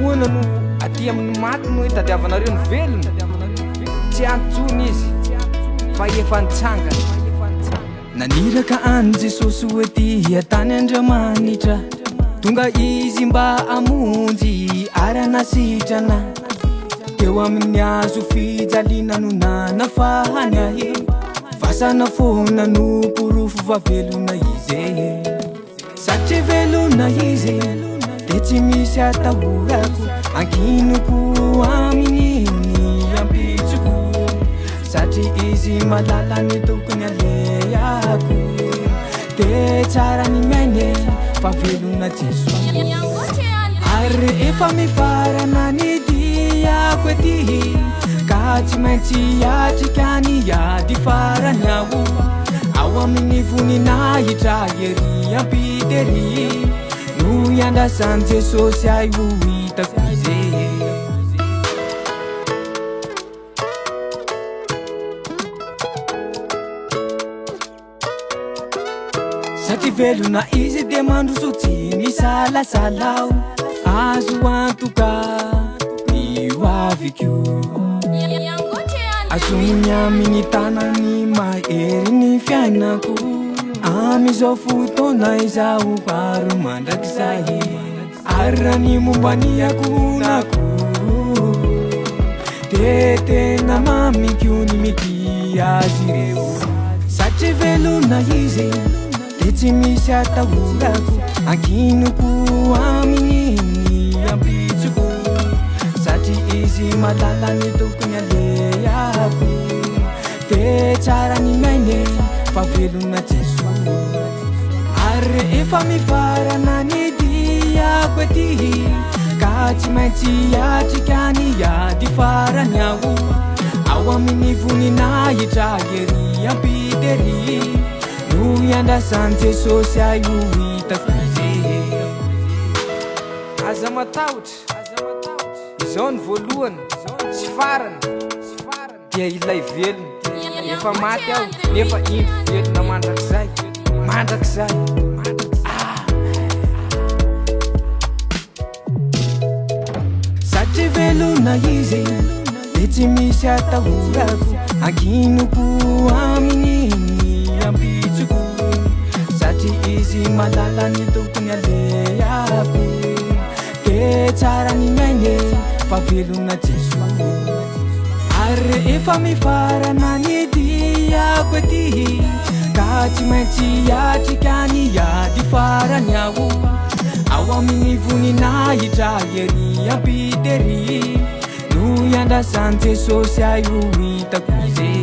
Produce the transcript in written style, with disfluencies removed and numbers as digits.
ahoana no aty amin'ny maty no hitadiavanareo ny velona tsy antsony izy fa efa nitsangana naniraka an Jesosy hoety atany Andriamanitra tonga izy mba amonjy ary anasitrana teo amin'ny azo fijaliana no nanafahany ahy vasana foana no porofo fa velona izy satria velona izy de tsy misy atahorako ankinoko amin'iny ampitsoko satria izy malala ny tokony alehako de tsara ny maine fa velona Jesosy ary efa mifarana ny diako ety ka tsy maintsy atrikany ady farany aho ao amin'ny voninahitra ery ampitery no iandrasan'i Jesosy ahy ho hitako izy satria velona izy de mandroso tsy misalasalao azo antoka io aviko azony amin'ny tanany mahery ny fiainako amizao fotoana izaho paro mandrakizay ary raha ny mombany akonako de tena mamiko ny mity azy ireo satria velona izy de tsy misy atahorako ankinoko amin'iny ampitsoko satria izy malala ny tokony alehako de tsara ny maine fa velona Jesosy ary efa mifarana ny diako ety ka tsy maintsy atrikany ady farany aho ao amin'ny voninahitra ery ampitery no iandrasan'i Jesosy ahy ho hitako izy aza matahotra izao ny voalohany sy farany dia ilay velona efa maty aho nefa iny velona mandrakizay satria velona izy de tsy misy atahorako ankinoko amin'iny ampitsoko satria izy malala ny tokony alehako de tsara ny maine fa velona Jesosy ary efa mifarana ny diako ety ka tsy maintsy atrikany ady farany aho ao amin'ny voninahitra ery ampitery no iandrasan'i Jesosy ahy ho hitako izy